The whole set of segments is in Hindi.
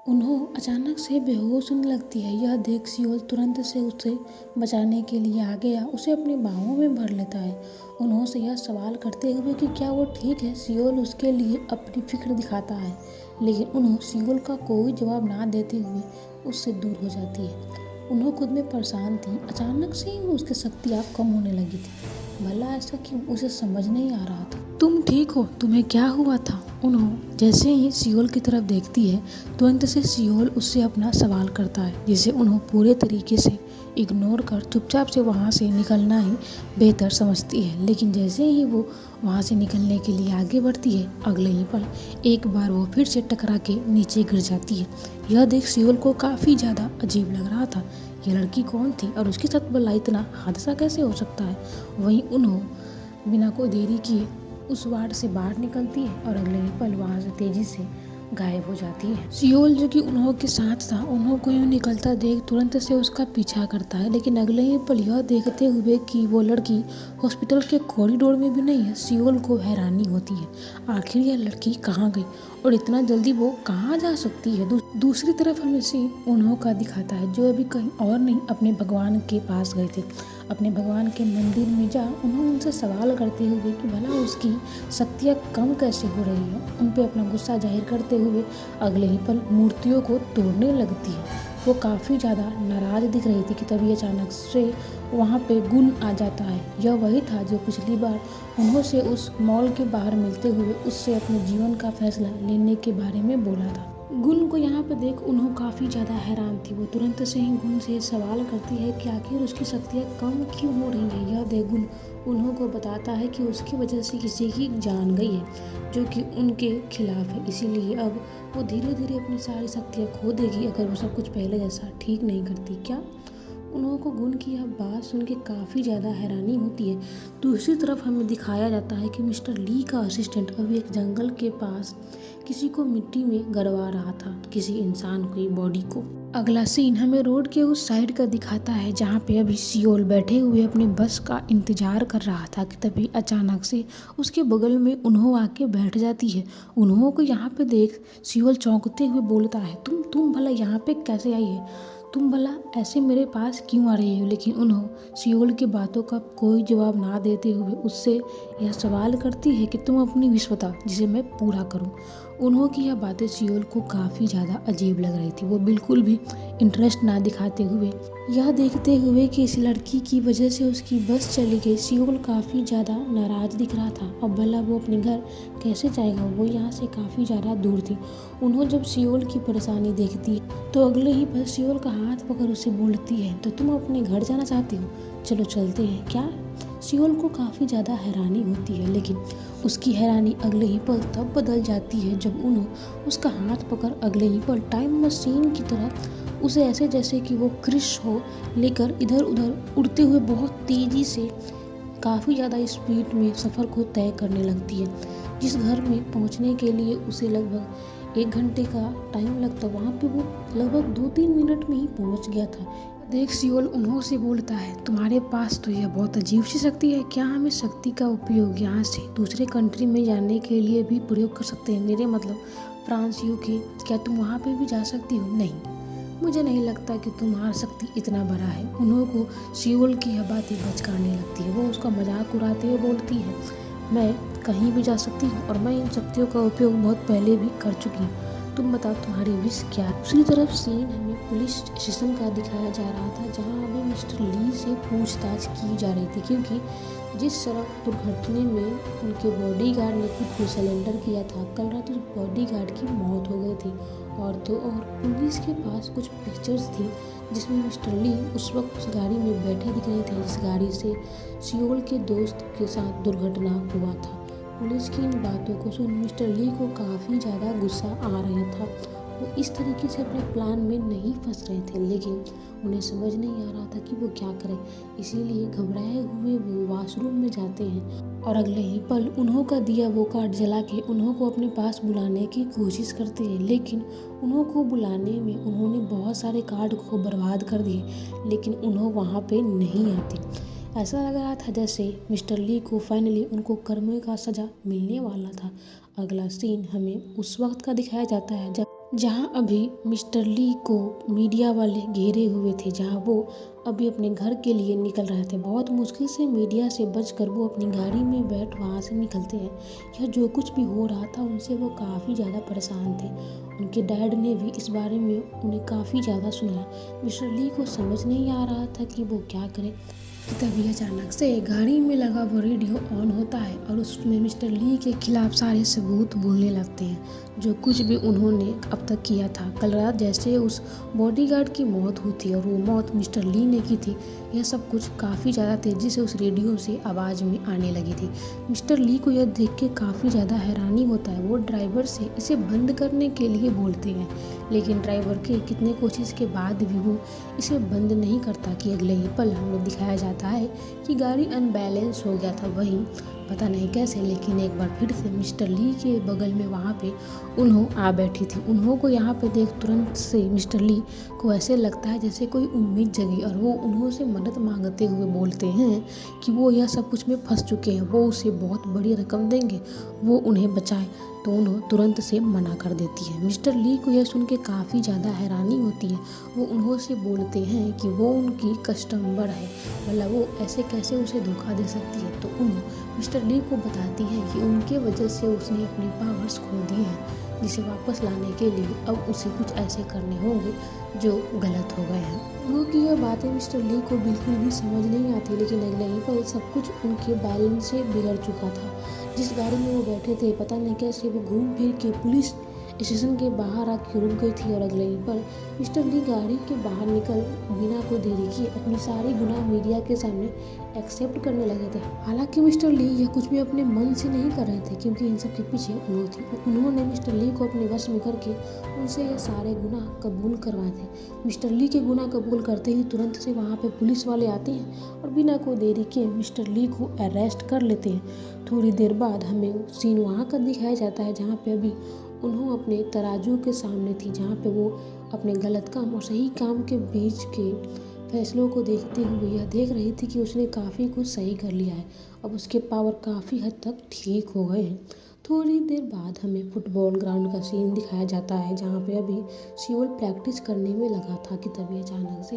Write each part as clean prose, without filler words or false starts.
उन्हों अचानक से बेहोश होने लगती है। यह देख सियोल तुरंत से उसे बचाने के लिए आगे आ उसे अपनी बाहों में भर लेता है, उन्हों से यह सवाल करते हुए कि क्या वो ठीक है। सियोल उसके लिए अपनी फिक्र दिखाता है, लेकिन उन्हों सियोल का कोई जवाब ना देते हुए उससे दूर हो जाती है। उन्हों खुद में परेशान थी, अचानक से ही उसकी शक्तियाँ कम होने लगी थी। भला ऐसा क्यों, उसे समझ नहीं आ रहा था। तुम ठीक हो, तुम्हें क्या हुआ था? उन्हों जैसे ही सियोल की तरफ देखती है, तुरंत से सियोल उससे अपना सवाल करता है, जिसे उन्हों पूरे तरीके से इग्नोर कर चुपचाप से वहाँ से निकलना ही बेहतर समझती है। लेकिन जैसे ही वो वहाँ से निकलने के लिए आगे बढ़ती है, अगले ही पल एक बार वो फिर से टकरा के नीचे गिर जाती है। यह देख सियोल को काफ़ी ज़्यादा अजीब लग रहा था। यह लड़की कौन थी और उसके साथ भला इतना हादसा कैसे हो सकता है। वहीं उन्हों बिना कोई देरी किए उस वार्ड से बाहर निकलती है और अगले ही पल वहाँ से तेजी से गायब हो जाती है। सियोल जो कि उन्हों के साथ था, उन्हों को यूँ निकलता देख तुरंत से उसका पीछा करता है, लेकिन अगले ही पल यह देखते हुए कि वो लड़की हॉस्पिटल के कॉरिडोर में भी नहीं है, सियोल को हैरानी होती है। आखिर यह लड़की कहाँ गई और इतना जल्दी वो कहाँ जा सकती है। दूसरी तरफ हमें सीन उन्हों का दिखाता है, जो अभी कहीं और नहीं अपने भगवान के पास गए थे। अपने भगवान के मंदिर में जा उन्हों उनसे सवाल करते हुए कि भला उसकी शक्तियाँ कम कैसे हो रही है। उन पे अपना गुस्सा जाहिर करते हुए अगले ही पल मूर्तियों को तोड़ने लगती है। वो काफ़ी ज़्यादा नाराज़ दिख रही थी कि तभी अचानक से वहाँ पे गुण आ जाता है। यह वही था जो पिछली बार उन्हों से उस मॉल के बाहर मिलते हुए उससे अपने जीवन का फैसला लेने के बारे में बोला था। गुण को यहाँ पे देख उन्हों काफ़ी ज़्यादा हैरान थी। वो तुरंत से ही गुण से सवाल करती है कि आखिर उसकी शक्तियाँ कम क्यों हो रही हैं। यह देख गुण उन्हों को बताता है कि उसकी वजह से किसी की जान गई है जो कि उनके खिलाफ है, इसीलिए अब वो धीरे धीरे अपनी सारी शक्तियाँ खो देगी अगर वो सब कुछ पहले जैसा ठीक नहीं करती। क्या? उन्हों को गुण की यह बात सुन के काफ़ी ज़्यादा हैरानी होती है। दूसरी तरफ हमें दिखाया जाता है कि मिस्टर ली का असिस्टेंट अभी एक जंगल के पास किसी को मिट्टी में गड़वा रहा था, किसी इंसान की बॉडी को। अगला सीन हमें रोड के उस साइड का दिखाता है जहाँ पे अभी सियोल बैठे हुए अपने बस का इंतजार कर रहा था कि तभी अचानक से उसके बगल में उन्हों आके बैठ जाती है। उन्हों को यहाँ पे देख सियोल चौंकते हुए बोलता है, तुम भला यहाँ पे कैसे आई है? तुम भला ऐसे मेरे पास क्यों आ रही हो? लेकिन उन्हों सियोल की बातों का कोई जवाब ना देते हुए उससे यह सवाल करती है कि तुम अपनी विश बता जिसे मैं पूरा करूं। उन्हों की यह बातें सियोल को काफ़ी ज़्यादा अजीब लग रही थी। वो बिल्कुल भी इंटरेस्ट ना दिखाते हुए यह देखते हुए कि इस लड़की की वजह से उसकी बस चली गई, सियोल काफ़ी ज़्यादा नाराज़ दिख रहा था। अब भला वो अपने घर कैसे जाएगा, वो यहाँ से काफ़ी ज़्यादा दूर थी। उन्हों जब सियोल की परेशानी देखती है तो अगले ही पल सियोल का हाथ पकड़ उसे बोलती है, तो तुम अपने घर जाना चाहती हो, चलो चलते हैं क्या? सियोल को काफ़ी ज़्यादा हैरानी होती है, लेकिन उसकी हैरानी अगले ही पल तब बदल जाती है जब उन्हों उसका हाथ पकड़ अगले ही पल टाइम मशीन की तरह उसे ऐसे जैसे कि वो क्रिश हो लेकर इधर उधर उड़ते हुए बहुत तेज़ी से काफ़ी ज़्यादा स्पीड में सफ़र को तय करने लगती है। जिस घर में पहुंचने के लिए उसे लगभग 1 घंटे का टाइम लगता, वहाँ पे वो लगभग 2-3 मिनट में ही पहुंच गया था। देख सियोल उन्हों से बोलता है, तुम्हारे पास तो यह बहुत अजीब सी शक्ति है, क्या हम इस शक्ति का उपयोग यहाँ से दूसरे कंट्री में जाने के लिए भी प्रयोग कर सकते हैं? मेरे मतलब फ्रांस, यूके, क्या तुम वहाँ पे भी जा सकती हो? नहीं, मुझे नहीं लगता कि तुम्हारा शक्ति इतना बड़ा है। उन्हों को सियोल की यह बातें बचकाने लगती है। वो उसका मजाक उड़ाते हुए बोलती है, मैं कहीं भी जा सकती हूँ और मैं इन शक्तियों का उपयोग बहुत पहले भी कर चुकी हूँ, तुम बताओ तुम्हारी विश क्या? दूसरी तरफ सीन हमें पुलिस स्टेशन का दिखाया जा रहा था जहाँ अभी मिस्टर ली से पूछताछ की जा रही थी, क्योंकि जिस सड़क दुर्घटना में उनके बॉडीगार्ड ने खुद को सरेंडर किया था, कल रात उस बॉडीगार्ड की मौत हो गई थी। और पुलिस के पास कुछ पिक्चर्स थी जिसमें मिस्टर ली उस वक्त उस गाड़ी में बैठे दिख रहे थे जिस गाड़ी से सियोल के दोस्त के साथ दुर्घटना हुआ था। पुलिस की इन बातों को सुन मिस्टर ली को काफ़ी ज़्यादा गुस्सा आ रहा था। वो इस तरीके से अपने प्लान में नहीं फंस रहे थे, लेकिन उन्हें समझ नहीं आ रहा था कि वो क्या करें, इसीलिए घबराए हुए वो वॉशरूम में जाते हैं और अगले ही पल उन्हों का दिया वो कार्ड जला के उन्हों को अपने पास बुलाने की कोशिश करते हैं। लेकिन उन्हों को बुलाने में उन्होंने बहुत सारे कार्ड को बर्बाद कर दिए, लेकिन उन्हों वहाँ पे नहीं आती। ऐसा लग रहा था जैसे मिस्टर ली को फाइनली उनको कर्म का सज़ा मिलने वाला था। अगला सीन हमें उस वक्त का दिखाया जाता है जब जहाँ अभी मिस्टर ली को मीडिया वाले घेरे हुए थे, जहाँ वो अभी अपने घर के लिए निकल रहे थे। बहुत मुश्किल से मीडिया से बचकर वो अपनी गाड़ी में बैठ वहाँ से निकलते हैं। यह जो कुछ भी हो रहा था उनसे वो काफ़ी ज़्यादा परेशान थे। उनके डैड ने भी इस बारे में उन्हें काफ़ी ज़्यादा सुनाया। मिस्टर ली को समझ नहीं आ रहा था कि वो क्या करे कि तभी अचानक से गाड़ी में लगा वो रेडियो ऑन होता है और उसमें मिस्टर ली के खिलाफ सारे सबूत बोलने लगते हैं, जो कुछ भी उन्होंने अब तक किया था। कल रात जैसे उस बॉडीगार्ड की मौत हुई थी और वो मौत मिस्टर ली ने की थी, यह सब कुछ काफ़ी ज़्यादा तेज़ी से उस रेडियो से आवाज़ में आने लगी थी। मिस्टर ली को यह देख के काफ़ी ज़्यादा हैरानी होता है। वो ड्राइवर से इसे बंद करने के लिए बोलते हैं, लेकिन ड्राइवर के कितने कोशिश के बाद भी वो इसे बंद नहीं करता कि अगले ही पल हमें दिखाया जाता है कि गाड़ी अनबैलेंस हो गया था। वहीं पता नहीं कैसे, लेकिन एक बार फिर से मिस्टर ली के बगल में वहाँ पे उन्हों आ बैठी थी। उन्हों को यहाँ पे देख तुरंत से मिस्टर ली को ऐसे लगता है जैसे कोई उम्मीद जगी और वो उन्हों से मदद मांगते हुए बोलते हैं कि वो यह सब कुछ में फंस चुके हैं, वो उसे बहुत बड़ी रकम देंगे, वो उन्हें बचाए। तो उन्हों तुरंत से मना कर देती है। मिस्टर ली को यह सुन के काफ़ी ज़्यादा हैरानी होती है। वो उन्हों से बोलते हैं कि वो उनकी कस्टमर है, मतलब वो ऐसे कैसे उसे धोखा दे सकती है। तो उन्हों मिस्टर ली को बताती है कि उनके वजह से उसने अपने पावर्स खो दिए हैं, जिसे वापस लाने के लिए अब उसे कुछ ऐसे करने होंगे जो गलत हो गए हैं। क्योंकि यह बातें मिस्टर ली को बिल्कुल भी समझ नहीं आती, लेकिन अगले ही पल सब कुछ उनके बैलेंस से बिगड़ चुका था। जिस गाड़ी में वो बैठे थे, पता नहीं कैसे वो घूम फिर के पुलिस स्टेशन के बाहर आके रुक गई थी और अगले ही पल मिस्टर ली गाड़ी के बाहर निकल बिना कोई देरी किए अपनी सारी गुनाह मीडिया के सामने एक्सेप्ट करने लगे थे। हालांकि मिस्टर ली यह कुछ भी अपने मन से नहीं कर रहे थे, क्योंकि इन सब के पीछे उन्होंने थी। उन्होंने मिस्टर ली को अपने वश में करके उनसे ये सारे गुनाह कबूल करवाए थे। मिस्टर ली के गुनाह कबूल करते ही तुरंत से वहाँ पे पुलिस वाले आते हैं और बिना कोई देरी किए मिस्टर ली को अरेस्ट कर लेते हैं। थोड़ी देर बाद हमें सीन वहाँ का दिखाया जाता है जहाँ पे अभी उन्होंने अपने तराजू के सामने थी, जहाँ पे वो अपने गलत काम और सही काम के बीच के फैसलों को देखते हुए यह देख रही थी कि उसने काफ़ी कुछ सही कर लिया है। अब उसके पावर काफ़ी हद तक ठीक हो गए हैं। थोड़ी देर बाद हमें फुटबॉल ग्राउंड का सीन दिखाया जाता है, जहाँ पे अभी सियोल प्रैक्टिस करने में लगा था कि तभी अचानक से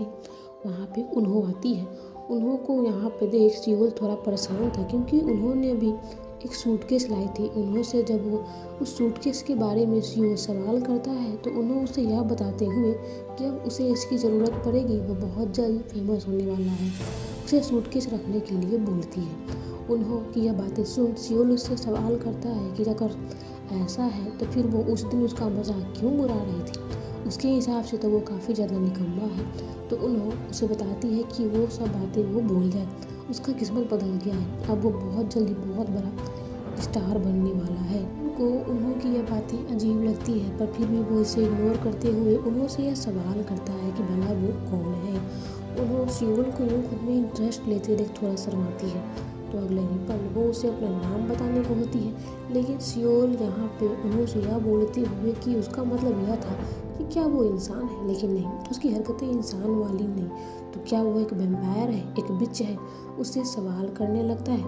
वहाँ पे उन्हों आती है। उन्हों को यहाँ पे देख सियोल थोड़ा परेशान था, क्योंकि उन्होंने अभी एक सूटकेस लाई थी। उन्हों से जब वो उस सूटकेस के बारे में सियोल सवाल करता है तो उन्हों उसे यह बताते हुए कि अब उसे इसकी ज़रूरत पड़ेगी, वो बहुत जल्द फेमस होने वाला है, उसे सूटकेस रखने के लिए बोलती है। उन्हों की यह बातें सुन सियोल उससे सवाल करता है कि अगर ऐसा है तो फिर वो उस दिन उसका मजाक क्यों उड़ा रही थी। उसके हिसाब से तो वो काफ़ी ज़्यादा निकम्मा है। तो उन्हों उसे बताती है कि वो सब बातें वो भूल जाए, उसका किस्मत बदल गया है, अब वो बहुत जल्दी बहुत बड़ा स्टार बनने वाला है। उनको उन्हों की यह बातें अजीब लगती है, पर फिर भी वो इसे इग्नोर करते हुए उन्हों से यह सवाल करता है कि भला वो कौन है। उन्हों सियोल को यूँ खुद में इंटरेस्ट लेते देख थोड़ा शर्माती है। तो अगले ही पल वो उसे अपना नाम बताने को होती है, लेकिन सियोल यहाँ पे उन्हों से यह बोलते हुए कि उसका मतलब यह था कि क्या वो इंसान है, लेकिन नहीं, उसकी हरकतें इंसान वाली नहीं, तो क्या वो एक वैम्पायर है, एक बिच है, उससे सवाल करने लगता है।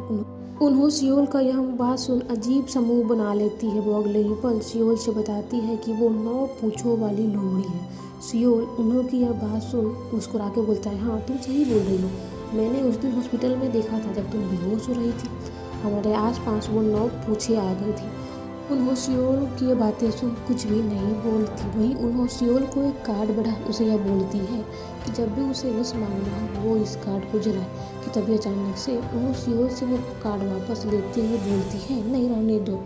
उन्हों सियोल का यह बात सुन अजीब सा मुँह बना लेती है। वो अगले ही पल सियोल से बताती है कि वो 9 पूँछों वाली लोमड़ी है। सियोल उन्हों की यह बात सुन मुस्कुरा के बोलता है, हाँ तुम सही बोल रही हो, मैंने उस दिन हॉस्पिटल में देखा था जब तुम बेहोश हो रही थी, हमारे आसपास वो 9 पूँछें आ गई थी। उन्हों सियोल की ये बातें सुन कुछ भी नहीं बोलती। वहीं उन्हों सियोल को एक कार्ड बढ़ा उसे यह बोलती है कि जब भी उसे विश मांगना हो वो इस कार्ड को जलाए। कि तभी अचानक से उन्हों सियोल से वो कार्ड वापस लेते हुए बोलती है, नहीं रहने दो,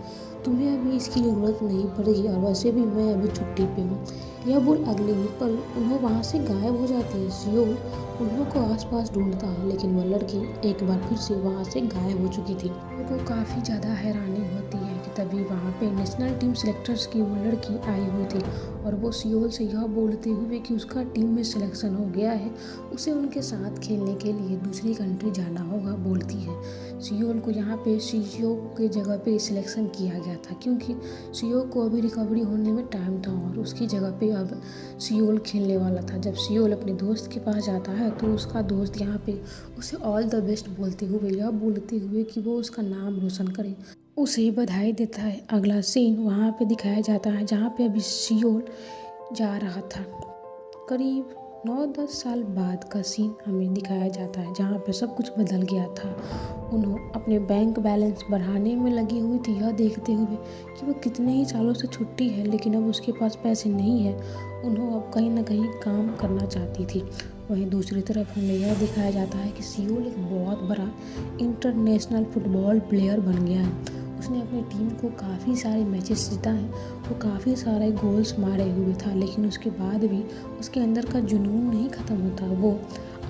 तुम्हें अभी इसकी ज़रूरत नहीं पड़ेगी और वैसे भी मैं अभी छुट्टी पे हूँ। यह बोल अगले ही पल उन्हों वहाँ से गायब हो जाती है। सियोल उन्हों को आसपास ढूंढता है, लेकिन वह लड़की एक बार फिर से वहाँ से गायब हो चुकी थी। उनको काफ़ी ज़्यादा हैरानी होती है कि तभी वहाँ पे नेशनल टीम सेलेक्टर्स की वो लड़की आई हुई थी और वो सियोल से यह बोलते हुए कि उसका टीम में सिलेक्शन हो गया है, उसे उनके साथ खेलने के लिए दूसरी कंट्री जाना होगा बोलती है। सियोल को यहाँ पे सीओ की जगह पे सिलेक्शन किया गया था, क्योंकि सीओ को अभी रिकवरी होने में टाइम था और उसकी जगह पे अब सियोल खेलने वाला था। जब सियोल अपने दोस्त के पास जाता है तो उसका दोस्त यहाँ पे उसे ऑल द बेस्ट बोलते हुए यह बोलते हुए कि वो उसका नाम रोशन करे। उसे बधाई देता है। अगला सीन वहाँ पे दिखाया जाता है जहाँ पे अभी सियोल जा रहा था। करीब 9-10 साल बाद का सीन हमें दिखाया जाता है जहाँ पे सब कुछ बदल गया था। उन्होंने अपने बैंक बैलेंस बढ़ाने में लगी हुई थी, यह देखते हुए कि वो कितने ही सालों से छुट्टी है लेकिन अब उसके पास पैसे नहीं है। उन्होंने अब कहीं ना कहीं काम करना चाहती थी। वहीं दूसरी तरफ हमें यह दिखाया जाता है कि सियोल एक बहुत बड़ा इंटरनेशनल फुटबॉल प्लेयर बन गया है। उसने अपनी टीम को काफ़ी सारे मैचेस जीता है, वो काफ़ी सारे गोल्स मारे हुए था, लेकिन उसके बाद भी उसके अंदर का जुनून नहीं ख़त्म होता। वो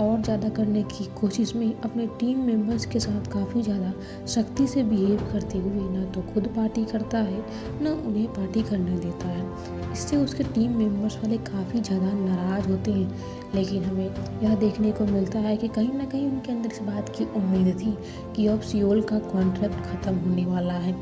और ज़्यादा करने की कोशिश में अपने टीम मेंबर्स के साथ काफ़ी ज़्यादा सख्ती से बिहेव करते हुए ना तो खुद पार्टी करता है ना उन्हें पार्टी करने देता है। इससे उसके टीम मेंबर्स वाले काफ़ी ज़्यादा नाराज़ होते हैं, लेकिन हमें यह देखने को मिलता है कि कहीं ना कहीं उनके अंदर इस बात की उम्मीद थी कि अब सियोल का कॉन्ट्रैक्ट ख़त्म होने वाला है।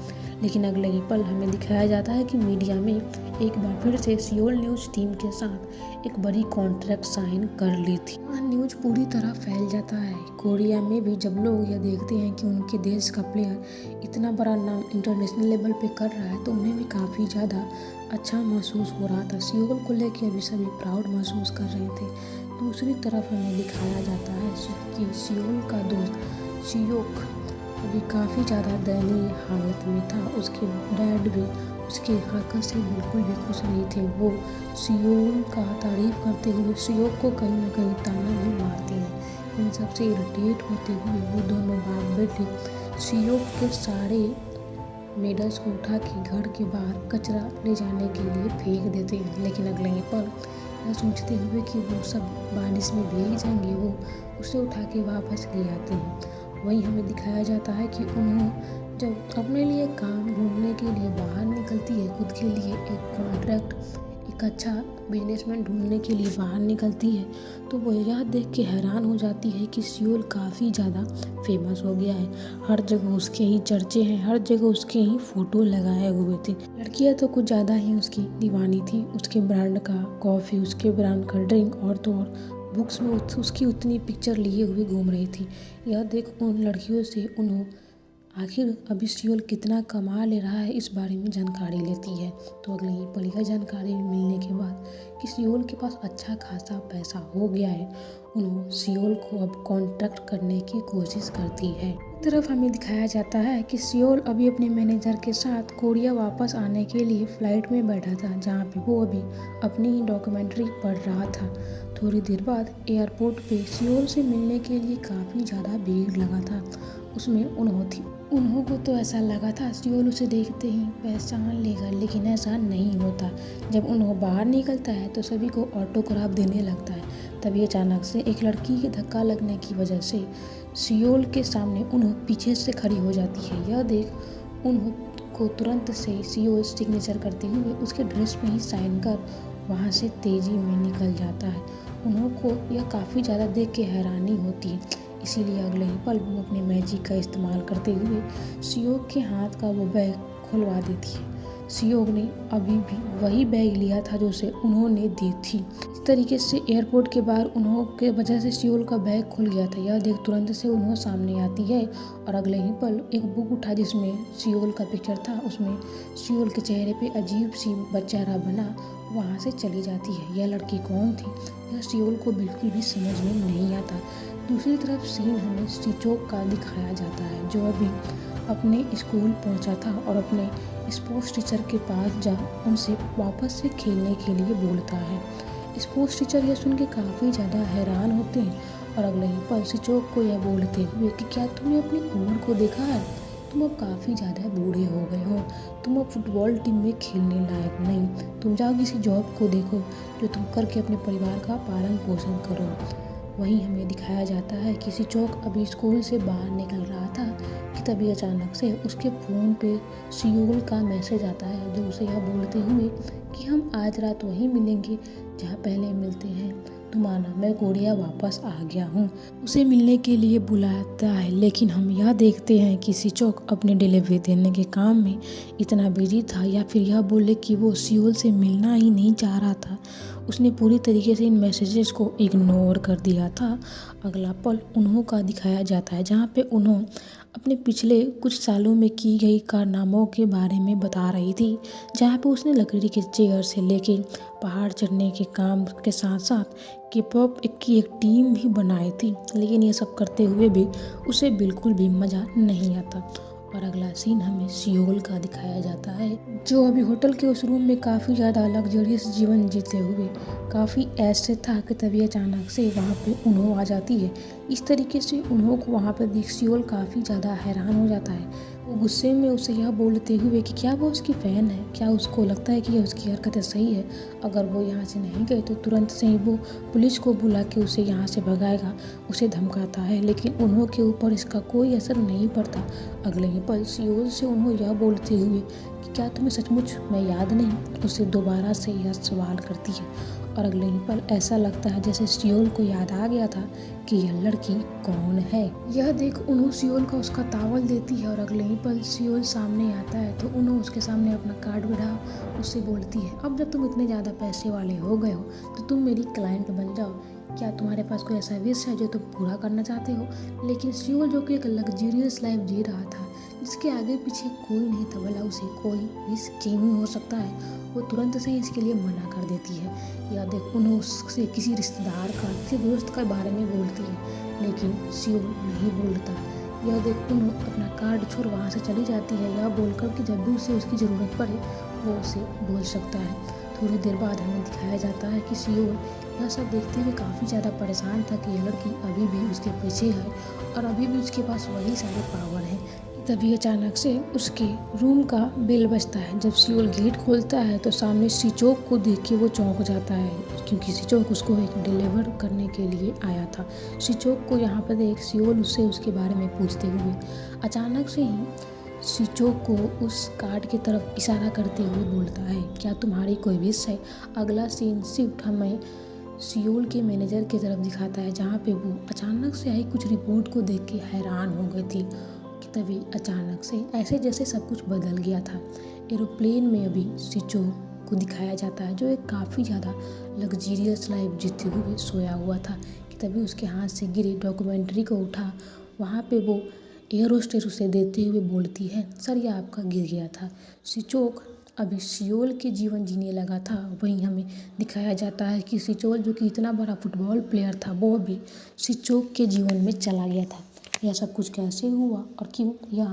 लेकिन अगले ही पल हमें दिखाया जाता है कि मीडिया में एक बार फिर से सियोल न्यूज़ टीम के साथ एक बड़ी कॉन्ट्रैक्ट साइन कर ली थी। वह न्यूज़ पूरी तरह फैल जाता है। कोरिया में भी जब लोग यह देखते हैं कि उनके देश का प्लेयर इतना बड़ा नाम इंटरनेशनल लेवल पे कर रहा है तो उन्हें भी काफ़ी ज़्यादा अच्छा महसूस हो रहा था। सियोल को लेकर अभी सभी प्राउड महसूस कर रहे थे। दूसरी तरफ हमें दिखाया जाता है कि सियोल का दोस्त शियोक अभी काफ़ी ज़्यादा दयनीय हालत में था। उसके डैड भी उसके हरकत से बिल्कुल भी खुश नहीं थे। वो सियोल का तारीफ करते हुए सियोक को कहीं ना कहीं ताना भी मारते हैं। इन सबसे इरिटेट होते हुए वो दोनों बाप बेटे सियोक के सारे मेडल्स को उठा के घर के बाहर कचरा ले जाने के लिए फेंक देते हैं। लेकिन अगले ही पल यह सोचते हुए कि वो सब बारिश में भीग जाएंगे, वो उसे उठा के वापस ले आते हैं। वहीं हमें दिखाया जाता है कि उन्हें जब अपने लिए काम ढूंढने के लिए बाहर निकलती है, खुद के लिए एक कॉन्ट्रैक्ट, एक अच्छा बिजनेसमैन ढूंढने के लिए बाहर निकलती है, तो वो यह देख के हैरान हो जाती है कि सियोल काफ़ी ज़्यादा फेमस हो गया है। हर जगह उसके ही चर्चे हैं, हर जगह उसके ही फ़ोटो लगाए हुए थे। लड़कियां तो कुछ ज़्यादा ही उसकी दीवानी थी। उसके ब्रांड का कॉफ़ी, उसके ब्रांड का ड्रिंक और तो और बुक्स में उसकी उतनी पिक्चर लिए हुए घूम रही थी। यह देख उन लड़कियों से उन्होंने आखिर अभी सियोल कितना कमा ले रहा है इस बारे में जानकारी लेती है। तो अगले ही पल यह जानकारी मिलने के बाद कि सियोल के पास अच्छा खासा पैसा हो गया है, उन्होंने सियोल को अब कॉन्टैक्ट करने की कोशिश करती है। एक तरफ हमें दिखाया जाता है कि सियोल अभी अपने मैनेजर के साथ कोरिया वापस आने के लिए फ़्लाइट में बैठा था, जहाँ पे वो अभी अपनी डॉक्यूमेंट्री पढ़ रहा था। थोड़ी देर बाद एयरपोर्ट पे सियोल से मिलने के लिए काफ़ी ज़्यादा भीड़ लगा था। उसमें उन्हों को तो ऐसा लगा था सियोल उसे देखते ही पहचान लेगा, लेकिन ऐसा नहीं होता। जब उन्हों बाहर निकलता है तो सभी को ऑटोग्राफ देने लगता है। तभी अचानक से एक लड़की के धक्का लगने की वजह से सियोल के सामने उन्हों पीछे से खड़ी हो जाती है। यह देख उन्हों को तुरंत से सियोल सिग्नेचर करते हुए उसके ड्रेस में ही साइन कर वहाँ से तेज़ी में निकल जाता है। उन्हों को यह काफ़ी ज़्यादा देख के हैरानी होती है, इसीलिए अगले ही पल वो अपने मैजिक का इस्तेमाल करते हुए सियोक के हाथ का वो बैग खुलवा देती है। सियोक ने अभी भी वही बैग लिया था जो उसे उन्होंने दी थी। इस तरीके से एयरपोर्ट के बाहर उन्हों के वजह से सियोल का बैग खुल गया था। यह देख तुरंत से उन्हों सामने आती है और अगले ही पल एक बुक उठा जिसमें सियोल का पिक्चर था, उसमें सियोल के चेहरे पे अजीब सी बेचारा बना वहाँ से चली जाती है। यह लड़की कौन थी यह सियोल को बिल्कुल भी समझ में नहीं आता। दूसरी तरफ सीन हमें सिचोक का दिखाया जाता है जो अभी अपने स्कूल पहुंचा था और अपने स्पोर्ट्स टीचर के पास जा उनसे वापस से खेलने के लिए बोलता है। स्पोर्ट्स टीचर यह सुन के काफ़ी ज़्यादा हैरान होते हैं और अगले ही पल सिचोक को यह बोलते हुए कि क्या तुमने अपनी उम्र को देखा है, तुम अब काफ़ी ज़्यादा बूढ़े हो गए हो, तुम अब फुटबॉल टीम में खेलने लायक नहीं, तुम जाओ किसी जॉब को देखो जो तुम करके अपने परिवार का पालन पोषण करो। वहीं हमें दिखाया जाता है कि सिचोक अभी स्कूल से बाहर निकल रहा था कि तभी अचानक से उसके फ़ोन पे सियोल का मैसेज आता है जो उसे यह बोलते हुए कि हम आज रात वहीं मिलेंगे जहाँ पहले मिलते हैं, तुम आना, मैं कोरिया वापस आ गया हूँ। उसे मिलने के लिए बुलाता है, लेकिन हम यह देखते हैं कि सिचोक अपने डिलीवरी देने के काम में इतना बिजी था या फिर यह बोले कि वो सियोल से मिलना ही नहीं चाह रहा था। उसने पूरी तरीके से इन मैसेजेस को इग्नोर कर दिया था। अगला पल उन्हों का दिखाया जाता है जहाँ पे उन्हों अपने पिछले कुछ सालों में की गई कारनामों के बारे में बता रही थी, जहाँ पे उसने लकड़ी के चेयर से लेके पहाड़ चढ़ने के काम के साथ साथ K-pop की एक टीम भी बनाई थी। लेकिन ये सब करते हुए भी उसे बिल्कुल भी मज़ा नहीं आता। और अगला सीन हमें सियोल का दिखाया जाता है, जो अभी होटल के उस रूम में काफ़ी ज़्यादा लग्जरियस जीवन जीते हुए काफ़ी ऐसे था कि तभी अचानक से वहाँ पे उन्हों आ जाती है। इस तरीके से उन्हों को वहाँ पर देख सियोल काफ़ी ज़्यादा हैरान हो जाता है। वो गुस्से में उसे यह बोलते हुए कि क्या वो उसकी फ़ैन है, क्या उसको लगता है कि यह उसकी हरकतें सही है, अगर वो यहाँ से नहीं गए तो तुरंत से ही वो पुलिस को बुला के उसे यहाँ से भगाएगा, उसे धमकाता है। लेकिन उन्हों के ऊपर इसका कोई असर नहीं पड़ता। अगले ही पल सियोल से उन्हों यह बोलते हुए कि क्या तुम्हें सचमुच मैं याद नहीं, उसे दोबारा से यह सवाल करती है। और अगले ही पल ऐसा लगता है जैसे सियोल को याद आ गया था कि यह लड़की कौन है। यह देख उन्हों सियोल का उसका तावल देती है और अगले ही पल सियोल सामने आता है तो उन्हों उसके सामने अपना कार्ड बढ़ा उससे बोलती है, अब जब तुम इतने ज़्यादा पैसे वाले हो गए हो तो तुम मेरी क्लाइंट बन जाओ। क्या तुम्हारे पास कोई ऐसा विश है जो तुम पूरा करना चाहते हो? लेकिन सियोल जो कि एक लग्जरियस लाइफ जी रहा था, जिसके आगे पीछे कोई नहीं था, भला उसे कोई विश क्यों हो सकता है, वो तुरंत से इसके लिए मना कर देती है। या देख उन्होंने उससे किसी रिश्तेदार का, किसी दोस्त के बारे में बोलती है, लेकिन सियोल नहीं बोलता। यह देख उन्होंने अपना कार्ड छोड़ वहाँ से चली जाती है, यह बोलकर कि जब भी उसे उसकी ज़रूरत पड़े वो उसे बोल सकता है। थोड़ी देर बाद हमें दिखाया जाता है कि सियोल यह सब देखते हुए काफ़ी ज़्यादा परेशान था कि यह लड़की अभी भी उसके पीछे है और अभी भी उसके पास वही सारे पावर हैं। तभी अचानक से उसके रूम का बेल बजता है। जब सियोल गेट खोलता है तो सामने सिचोक को देख के वो चौंक जाता है, क्योंकि सिचोक उसको एक डिलीवर करने के लिए आया था। सिचोक को यहाँ पर देख सियोल उससे उसके बारे में पूछते हुए अचानक से ही सिचोक को उस कार्ड की तरफ इशारा करते हुए बोलता है, क्या तुम्हारी कोई विश है? अगला सीन शिफ्ट हमें सियोल के मैनेजर की तरफ दिखाता है, जहाँ पे वो अचानक से आई कुछ रिपोर्ट को देख के हैरान हो गई थी कि तभी अचानक से ऐसे जैसे सब कुछ बदल गया था। एरोप्लेन में अभी सिचोक को दिखाया जाता है, जो एक काफ़ी ज़्यादा लग्जरियस लाइफ जीते हुए सोया हुआ था कि तभी उसके हाथ से गिरी डॉक्यूमेंट्री को उठा। वहाँ पे वो एयर होस्टेस उसे देते हुए बोलती है, सर यह आपका गिर गया था। सिचोक अभी सियोल के जीवन जीने लगा था। वहीं हमें दिखाया जाता है कि सिचोल जो कि इतना बड़ा फुटबॉल प्लेयर था, वो भी सिचोक के जीवन में चला गया था। यह सब कुछ कैसे हुआ और क्यों, यह